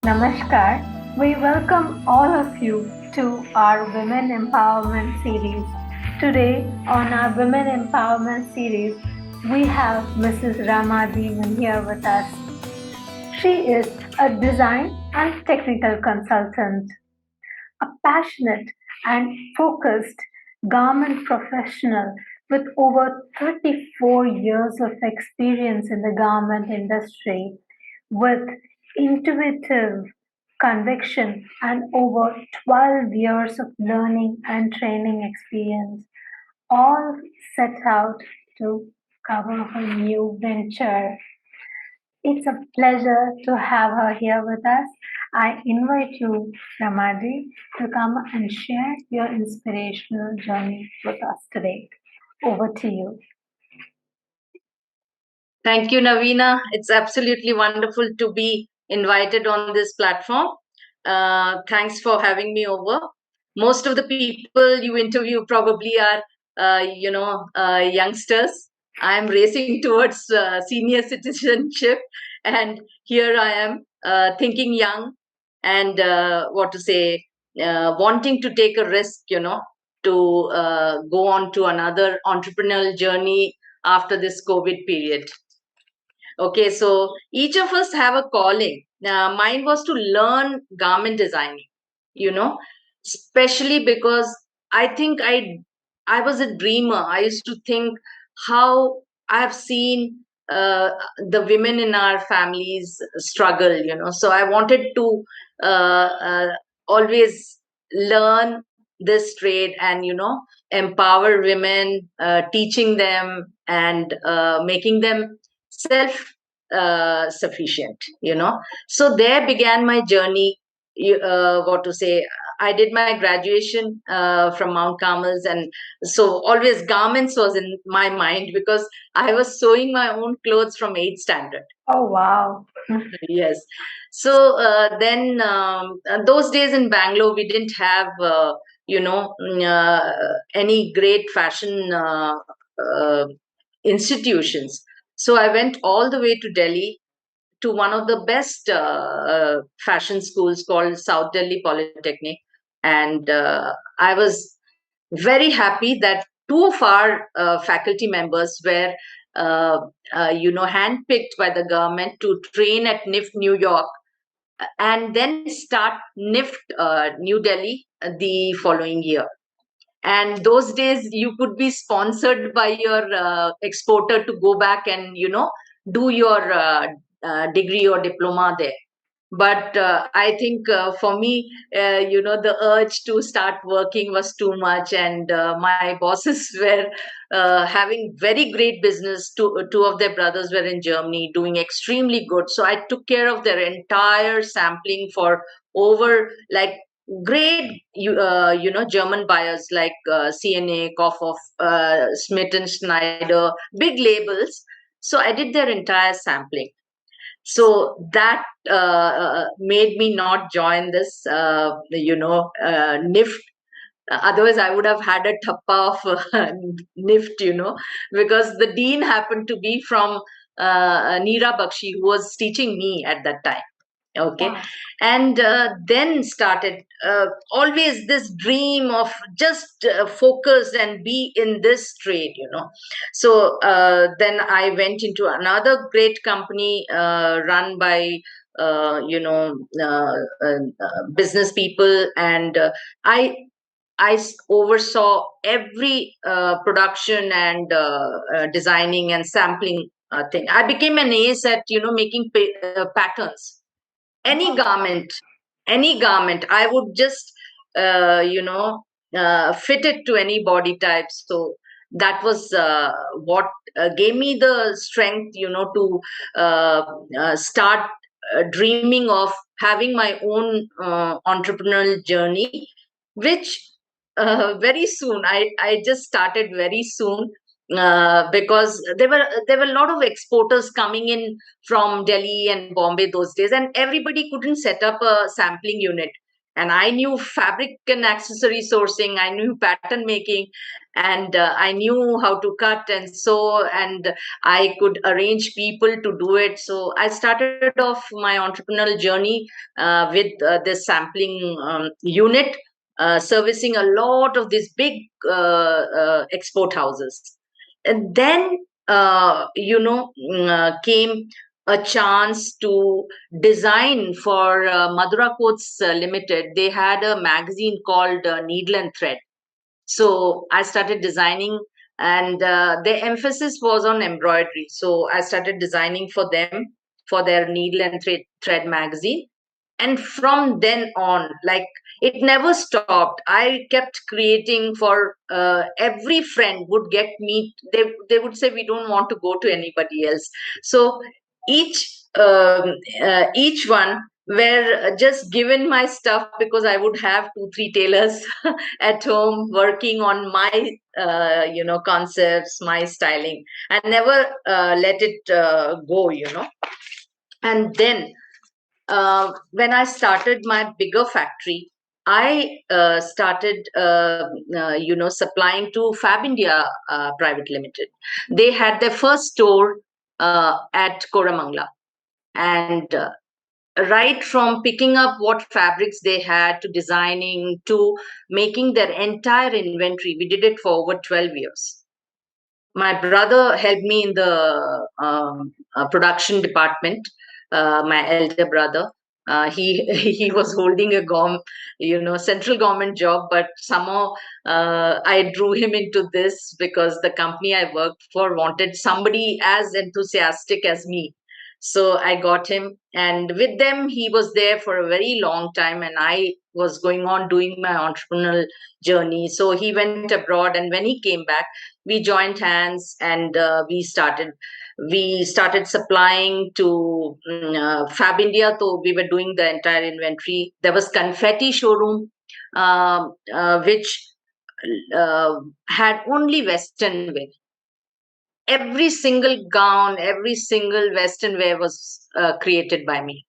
Namaskar. We welcome all of you to our Women Empowerment series. Today, on our Women Empowerment series, we have Mrs. Rama Dhiman here with us. She is a design and technical consultant, a passionate and focused garment professional with over 34 years of experience in the garment industry, with intuitive conviction and over 12 years of learning and training experience, all set out to cover her new venture. It's a pleasure to have her here with us. I invite you, Ramadi, to come and share your inspirational journey with us today. Over to you. Thank you, Naveena. It's absolutely wonderful to be invited on this platform. Thanks for having me over. Most of the people you interview probably are, youngsters. I'm racing towards senior citizenship, and here I am thinking young and wanting to take a risk, to go on to another entrepreneurial journey after this COVID period. Okay, so each of us have a calling. Mine was to learn garment designing, you know, especially because I think I was a dreamer. I used to think how I have seen the women in our families struggle, So I wanted to always learn this trade and, empower women, teaching them and making them self sufficient, so there began my journey. What to say, I did my graduation from Mount Carmel's, and so always garments was in my mind because I was sewing my own clothes from 8th standard. Oh, wow. Yes. So then those days in Bangalore, we didn't have, any great fashion uh, institutions. So I went all the way to Delhi to one of the best fashion schools called South Delhi Polytechnic. And I was very happy that two of our faculty members were, handpicked by the government to train at NIFT New York and then start NIFT New Delhi the following year. And those days you could be sponsored by your exporter to go back and do your degree or diploma there. But I think for me, the urge to start working was too much, and my bosses were having very great business. Two of their brothers were in Germany doing extremely good, so I took care of their entire sampling for over like great German buyers like CNA, Kaufhof, Smith and Schneider, big labels. So I did their entire sampling. So that made me not join this NIFT. Otherwise I would have had a thappa of NIFT, because the dean happened to be from Neera Bakshi, who was teaching me at that time. Okay. Wow. And then started always this dream of just focus and be in this trade, so then I went into another great company run by business people, and I oversaw every production and designing and sampling thing. I became an ace at making patterns. Any garment, I would just fit it to any body type. So that was what gave me the strength, to start dreaming of having my own entrepreneurial journey, which very soon I just started very soon, because there were a lot of exporters coming in from Delhi and Bombay those days, and everybody couldn't set up a sampling unit. and I knew fabric and accessory sourcing, I knew pattern making, and I knew how to cut and sew, and I could arrange people to do it. So I started off my entrepreneurial journey with this sampling unit, servicing a lot of these big export houses. And then, came a chance to design for Madura Coats Limited. They had a magazine called Needle and Thread. So I started designing, and the emphasis was on embroidery. So I started designing for them for their Needle and Thread magazine. And from then on, like, it never stopped. I kept creating for every friend would get me. They would say, we don't want to go to anybody else. So each each one were just given my stuff, because I would have 2 3 tailors at home working on my concepts, my styling. I never let it go. And then when I started my bigger factory, I started, supplying to Fab India Private Limited. They had their first store at Koramangala, and right from picking up what fabrics they had to designing to making their entire inventory, we did it for over 12 years. My brother helped me in the production department. My elder brother, he he was holding a central government job, but somehow I drew him into this because the company I worked for wanted somebody as enthusiastic as me. So I got him, and with them he was there for a very long time, and I was going on doing my entrepreneurial journey. So he went abroad, and when he came back, we joined hands, and we started supplying to Fab India. So we were doing the entire inventory. There was confetti showroom, which uh, had only western wear. Every single gown, every single western wear was created by me,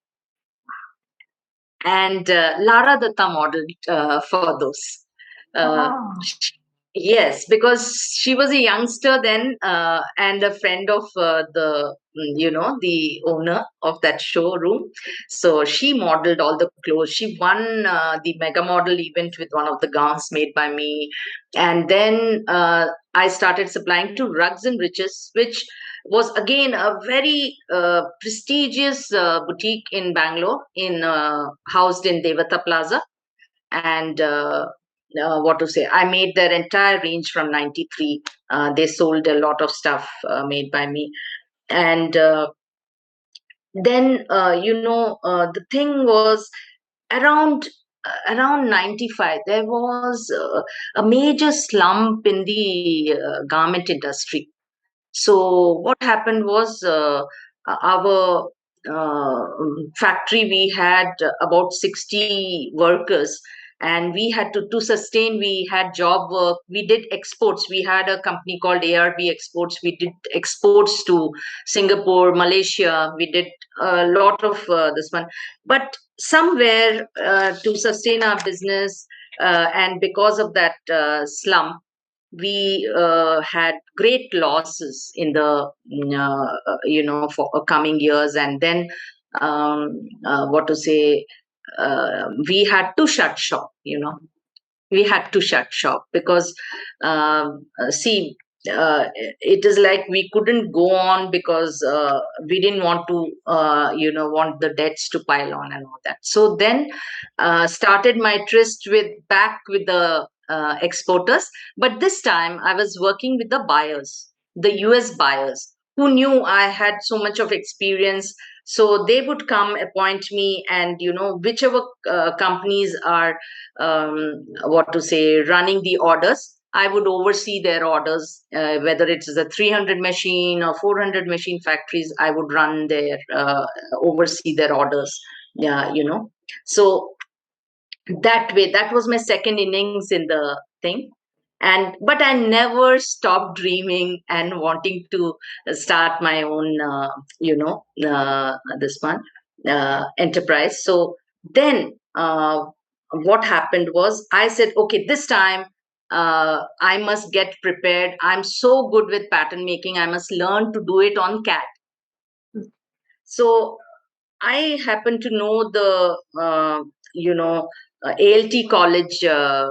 and Lara Datta modeled for those. Uh, Wow. Yes, because she was a youngster then, and a friend of the owner of that showroom. So she modeled all the clothes. She won the mega model event with one of the gowns made by me. And then I started supplying to Rugs and Riches, which was again a very prestigious boutique in Bangalore, housed in Devata Plaza. And what to say, I made their entire range from 93. They sold a lot of stuff made by me. And then the thing was, around around 95 there was a major slump in the garment industry. So what happened was, our factory, we had about 60 workers, and we had to sustain. We had job work. We did exports. We had a company called ARB Exports. We did exports to Singapore, Malaysia. We did a lot of this one. But somewhere, to sustain our business, and because of that slump, we had great losses in the for coming years. And then, what to say, we had to shut shop. We had to shut shop because, see, it is like we couldn't go on, because we didn't want to want the debts to pile on and all that. So then started my tryst with the exporters. But this time I was working with the buyers, the US buyers, who knew I had so much of experience. So they would come appoint me, and whichever companies are, what to say, running the orders, I would oversee their orders, whether it is a 300 machine or 400 machine factories. I would run their, oversee their orders. Yeah, So that way, that was my second innings in the thing. And but I never stopped dreaming and wanting to start my own, this one enterprise. So then, what happened was, I said, okay, this time I must get prepared. I'm so good with pattern making. I must learn to do it on CAD. So I happen to know you know, ALT college, uh,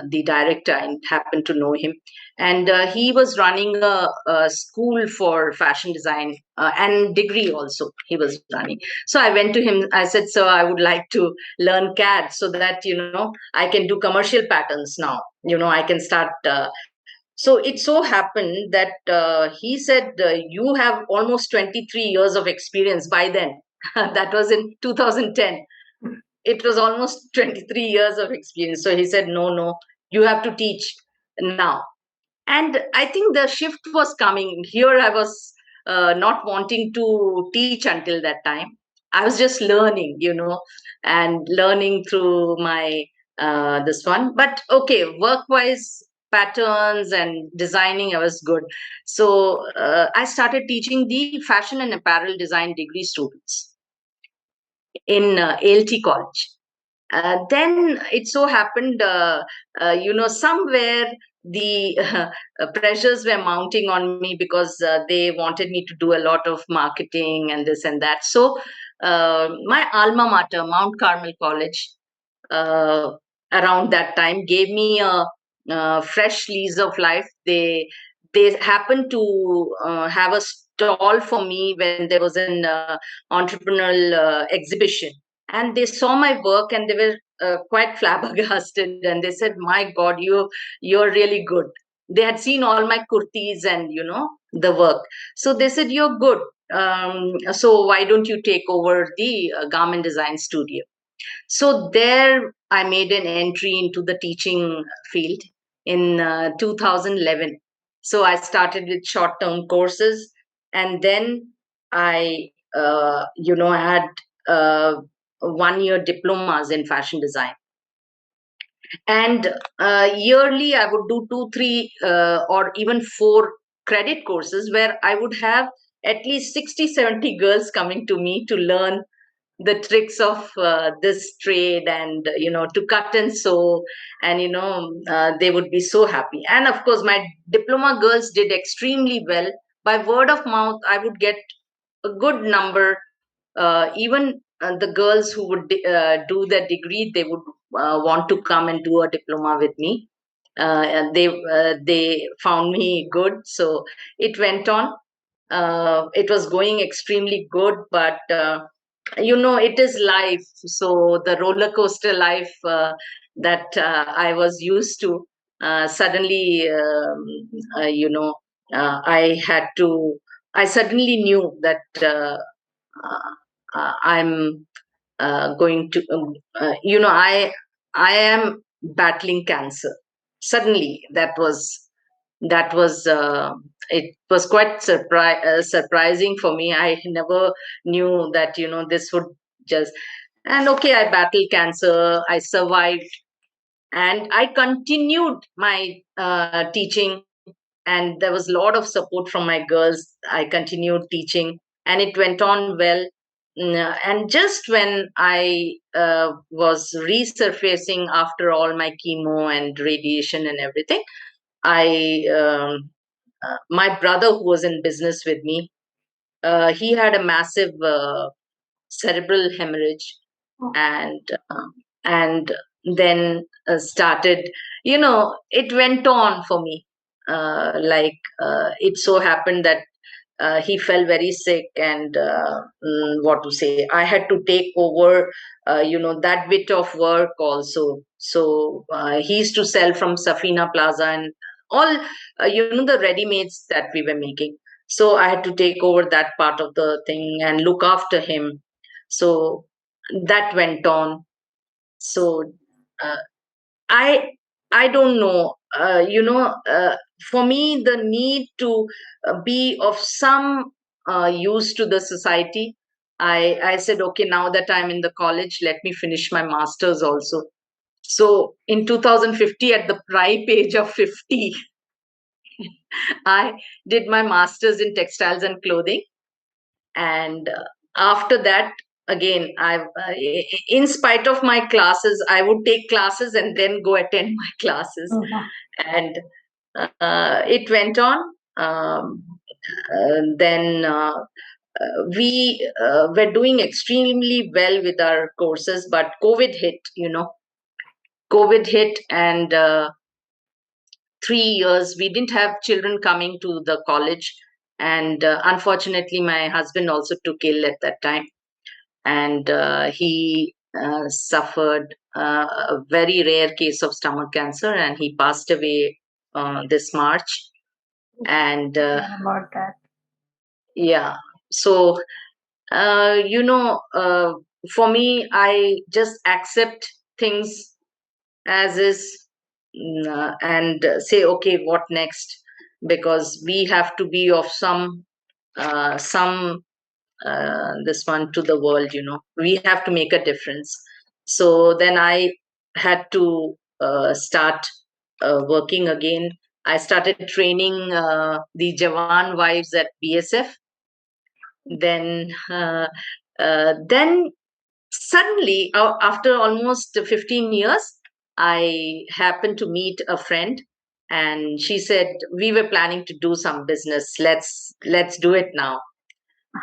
the director. I happen to know him. And he was running a school for fashion design and degree also, he was running. So I went to him. I said, sir, I would like to learn CAD so that, I can do commercial patterns now. I can start. So it so happened that he said, you have almost 23 years of experience by then. That was in 2010. It was almost 23 years of experience. So he said, no, no, you have to teach now. And I think the shift was coming. Here I was not wanting to teach until that time. I was just learning, and learning through my this one. But okay, work wise, patterns and designing, I was good. So I started teaching the fashion and apparel design degree students in ALT college. Then it so happened, somewhere the pressures were mounting on me, because they wanted me to do a lot of marketing and this and that. So my alma mater, Mount Carmel College, uh, around that time gave me a fresh lease of life. They happened to have a stall for me when there was an entrepreneurial exhibition, and they saw my work, and they were quite flabbergasted, and they said, my god, you're really good. They had seen all my kurtis and the work. So they said, you're good. So why don't you take over the garment design studio? So there I made an entry into the teaching field in 2011. So I started with short term courses, and then I had uh, 1 year diplomas in fashion design. And yearly I would do two, three, or even four credit courses, where I would have at least 60, 70 girls coming to me to learn the tricks of this trade, and to cut and sew. And they would be so happy. And of course my diploma girls did extremely well. By word of mouth I would get a good number. Even the girls who would do their degree, they would want to come and do a diploma with me. And they found me good, so it went on. It was going extremely good, but it is life. So the roller coaster life that I was used to, suddenly, I had to. I suddenly knew that I'm going to. I am battling cancer. Suddenly, that was it was quite surprising for me. I never knew that this would just. And okay, I battled cancer, I survived, and I continued my teaching. And there was a lot of support from my girls. I continued teaching, and it went on well. And just when I was resurfacing after all my chemo and radiation and everything, I my brother, who was in business with me, he had a massive cerebral hemorrhage. And uh, and then started, it went on for me. It so happened that he fell very sick, and what to say, I had to take over that bit of work also. So he used to sell from Safina Plaza and all, the ready mades that we were making. So I had to take over that part of the thing and look after him. So that went on. So uh, I I don't know. For me, the need to be of some use to the society. I said, okay, now that I'm in the college, let me finish my masters also. So in 2050, at the ripe age of 50, I did my masters in textiles and clothing. And after that, again, in spite of my classes, I would take classes and then go attend my classes. Mhm. And it went on. Then we were doing extremely well with our courses, but COVID hit, COVID hit, and 3 years we didn't have children coming to the college. And unfortunately, my husband also took ill at that time, and he suffered a very rare case of stomach cancer, and he passed away this March. And Hear about that. yeah, so uh, you know, uh, for me, I just accept things as is, and say, okay, what next? Because we have to be of some this one to the world. We have to make a difference. So then I had to start working again. I started training the Jawan wives at BSF. Then suddenly, after almost 15 years, I happened to meet a friend, and she said, we were planning to do some business. Let's do it now.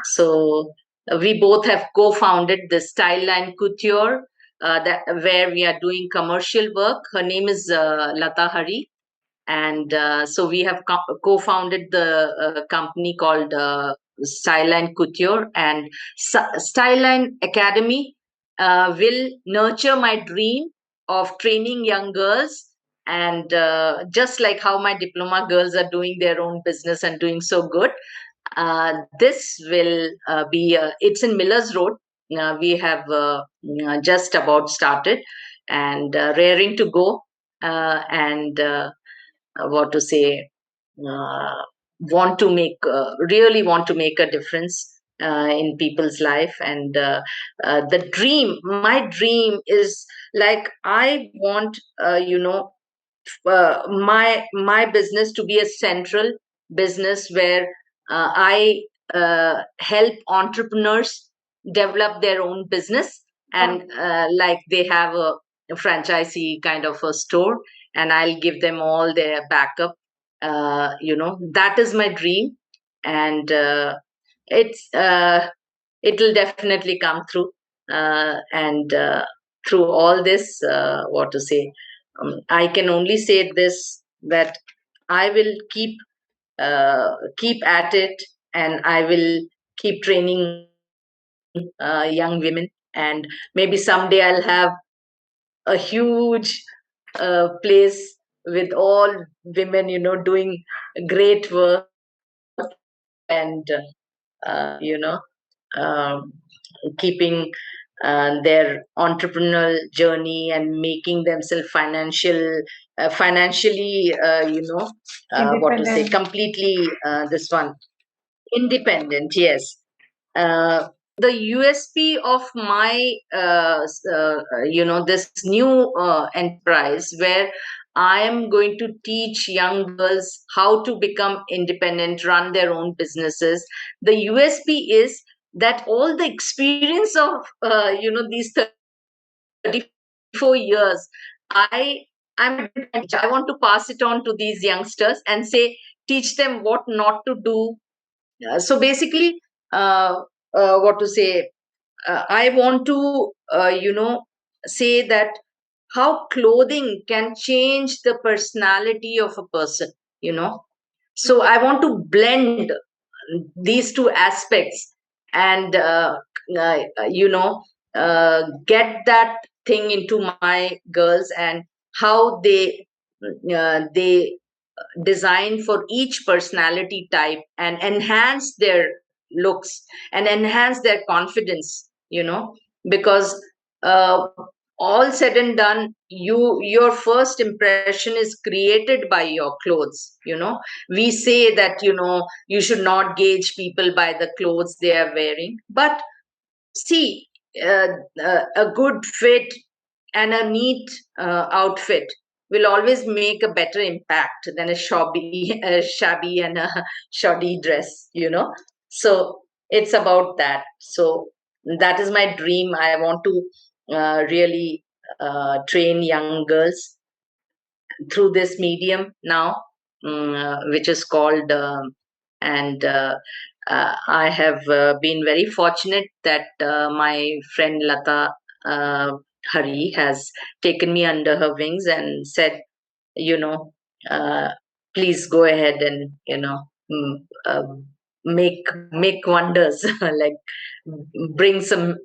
So we both have co-founded the Styline Couture, that where we are doing commercial work. Her name is Lata Hari, and so we have co-founded the company called Styline Couture, and Styline Academy will nurture my dream of training young girls. And just like how my diploma girls are doing their own business and doing so good, this will be, it's in Millers Road. We have just about started, and raring to go. And what to say, uh, want to make really want to make a difference in people's life. And the dream my dream is, like, I want, my business to be a central business where I help entrepreneurs develop their own business, and like they have a franchisee kind of a store, and I'll give them all their backup. That is my dream, and it's it'll definitely come through. And through all this, what to say, I can only say this, that I will keep at it, and I will keep training young women. And maybe someday I'll have a huge place with all women, doing great work, and keeping their entrepreneurial journey and making themselves financially, what to say, Independent. completely this one independent. Yes. The USP of my this new enterprise, where I am going to teach young girls how to become independent, run their own businesses. The USP is that all the experience of these 34 years, I I'm a different kind of teacher. I want to pass it on to these youngsters and say, teach them what not to do. So basically, uh, what to say, I want to, say that how clothing can change the personality of a person, you know. So I want to blend these two aspects, and you know get that thing into my girls, and how they design for each personality type, and enhance their looks and enhance their confidence, because uh, all said and done, your first impression is created by your clothes. We say that you should not gauge people by the clothes they are wearing, but see, uh, a good fit and a neat outfit will always make a better impact than a shabby and a shoddy dress. So it's about that. So that is my dream. I want to really train young girls through this medium now, which is called, and I have been very fortunate that my friend Lata Hari has taken me under her wings and said, you know, uh, please go ahead and, mm, uh, make wonders, like bring some,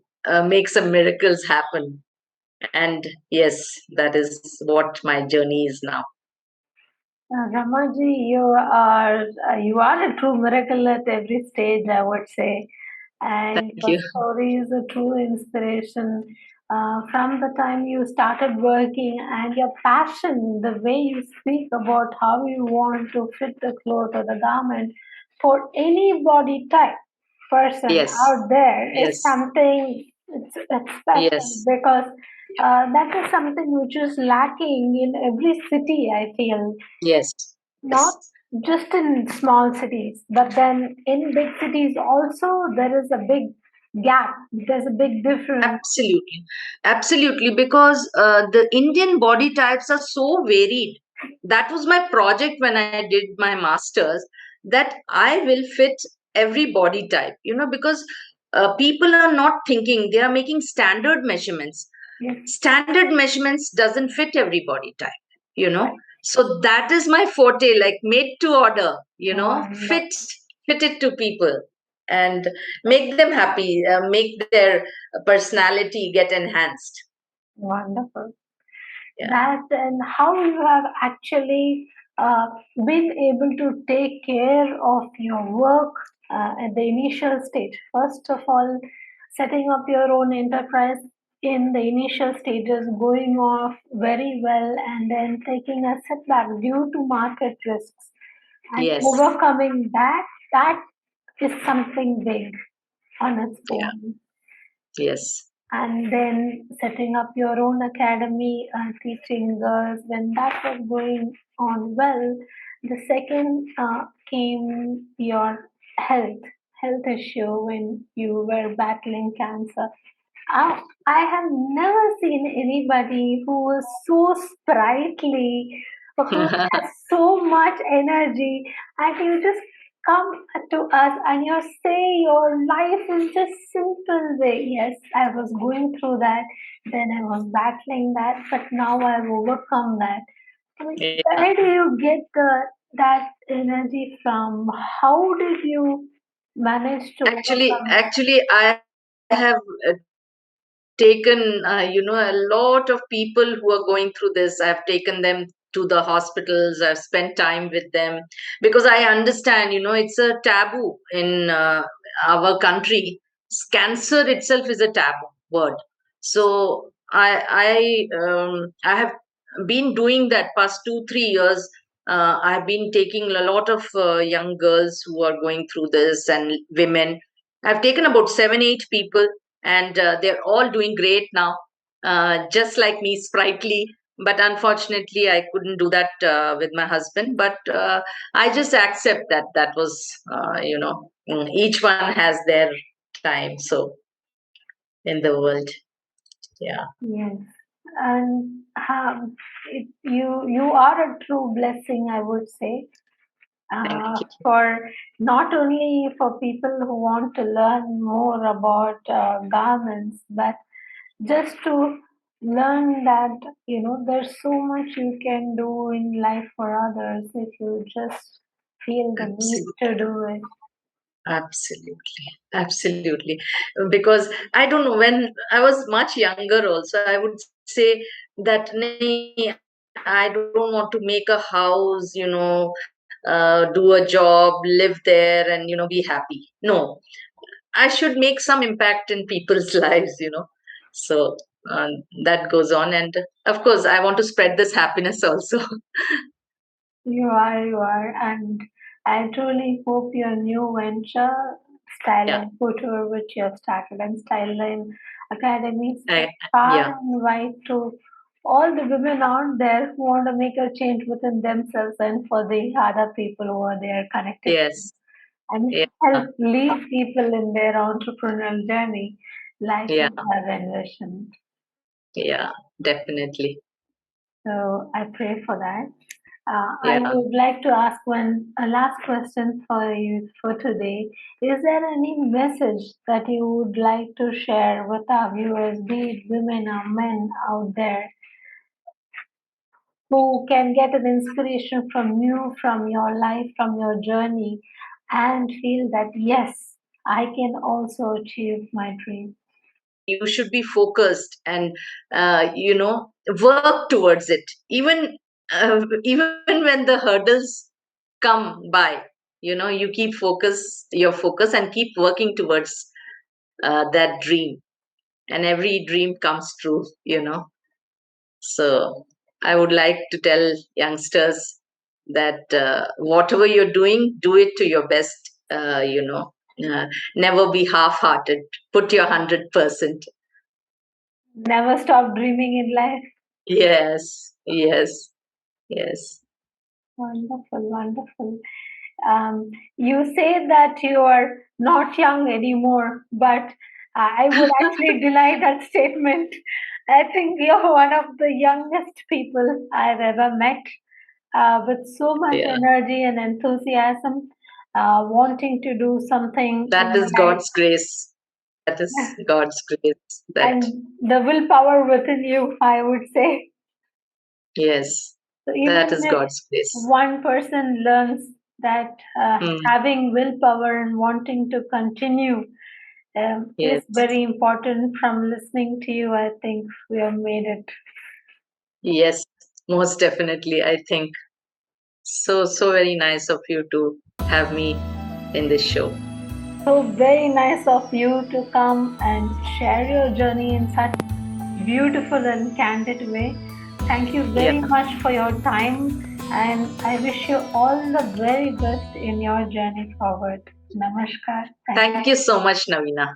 make some miracles happen. And yes, that is what my journey is now. Ramaji, you are a true miracle at every stage, I would say, and Thank your you. story is a true inspiration. From the time you started working and your passion, the way you speak about how you want to fit the cloth or the garment for any body type person Yes, out there is yes, something it's special yes, because that is something which is lacking in every city, I feel. yes, Not yes. just in small cities, but then in big cities also there is a big gap. There's a big difference. Absolutely, absolutely. Because the Indian body types are so varied. That was my project when I did my master's. That I will fit every body type. Because people are not thinking; they are making standard measurements. Yes, Standard measurements doesn't fit every body type. So that is my forte, like made to order. Fit wonderful, fit it to people and make them happy, make their personality get enhanced. wonderful. Yeah. That and how you have actually uh, been able to take care of your work at the initial stage. First of all, setting up your own enterprise in the initial stages, going off very well, and then taking a setback due to market risks and Yes. overcoming that. That is something big on its Yeah. own, Yes. and then setting up your own academy and teaching girls when that was going on well. The second came your health issue when you were battling cancer. I have never seen anybody who is so sprightly, who has so much energy, and you just come to us and you say your life is just simple way. Yes, I was going through that, then I was battling that, but now I've overcome that. I mean, Yeah. where do you get that energy from? How did you manage to overcome? Actually, I have taken, a lot of people who are going through this. I've taken them to the hospitals. I've spent time with them because I understand, it's a taboo in our country. Cancer itself is a taboo word. So I have been doing that past 2 3 years. I've been taking a lot of young girls who are going through this and women. I've taken about 7 8 people, and they're all doing great now, just like me, sprightly. But unfortunately, I couldn't do that with my husband. But I just accept that that was, each one has their time. So in the world, yeah. Yes, and you are a true blessing, I would say, Thank you. for not only for people who want to learn more about garments, but just to learn that there's so much you can do in life for others if you just feel the need Absolutely. to do it. Absolutely, absolutely. Because I don't know, when I was much younger, also, I would say that, "Nee, I don't want to make a house, do a job, live there, and, be happy." No, I should make some impact in people's lives. So that goes on. And of course, I want to spread this happiness also. You are, and I truly hope your new venture, Yeah, Styline Couture, which you have started, and Styline Academy, I, spread far yeah, and wide to all the women out there who want to make a change within themselves and for the other people who are there connected to, yes, and yeah, help lead people in their entrepreneurial journey. like Yeah, you have envisioned. yeah, definitely. So I pray for that. I Yeah. would like to ask a last question for you for today. Is there any message that you would like to share with our viewers, be it women or men out there, who can get an inspiration from you, from your life, from your journey, and feel that yes, I can also achieve my dream? You should be focused and work towards it, even when the hurdles come by. You keep your focus and keep working towards that dream, and every dream comes true. So I would like to tell youngsters that whatever you're doing, do it to your best. Never be half-hearted. Put your 100%. Never stop dreaming in life. Yes, yes, yes. Wonderful, wonderful. You say that you are not young anymore, but I would actually deny that statement. I think you're one of the youngest people I've ever met, with so much Yeah. energy and enthusiasm, wanting to do something in That is life, God's grace. That is God's grace. That, and the willpower within you, I would say. yes, So that even is if God's grace. one person learns that Hmm. having willpower and wanting to continue is Yes, very important, from listening to you, I think we have made it. yes, most definitely. I think so, so very nice of you to have me in this show. So very nice of you to come and share your journey in such beautiful and candid way. Thank you Yeah. very much for your time, and I wish you all the very best in your journey forward. Namaskar. Thank you. Thank you so much, Navina.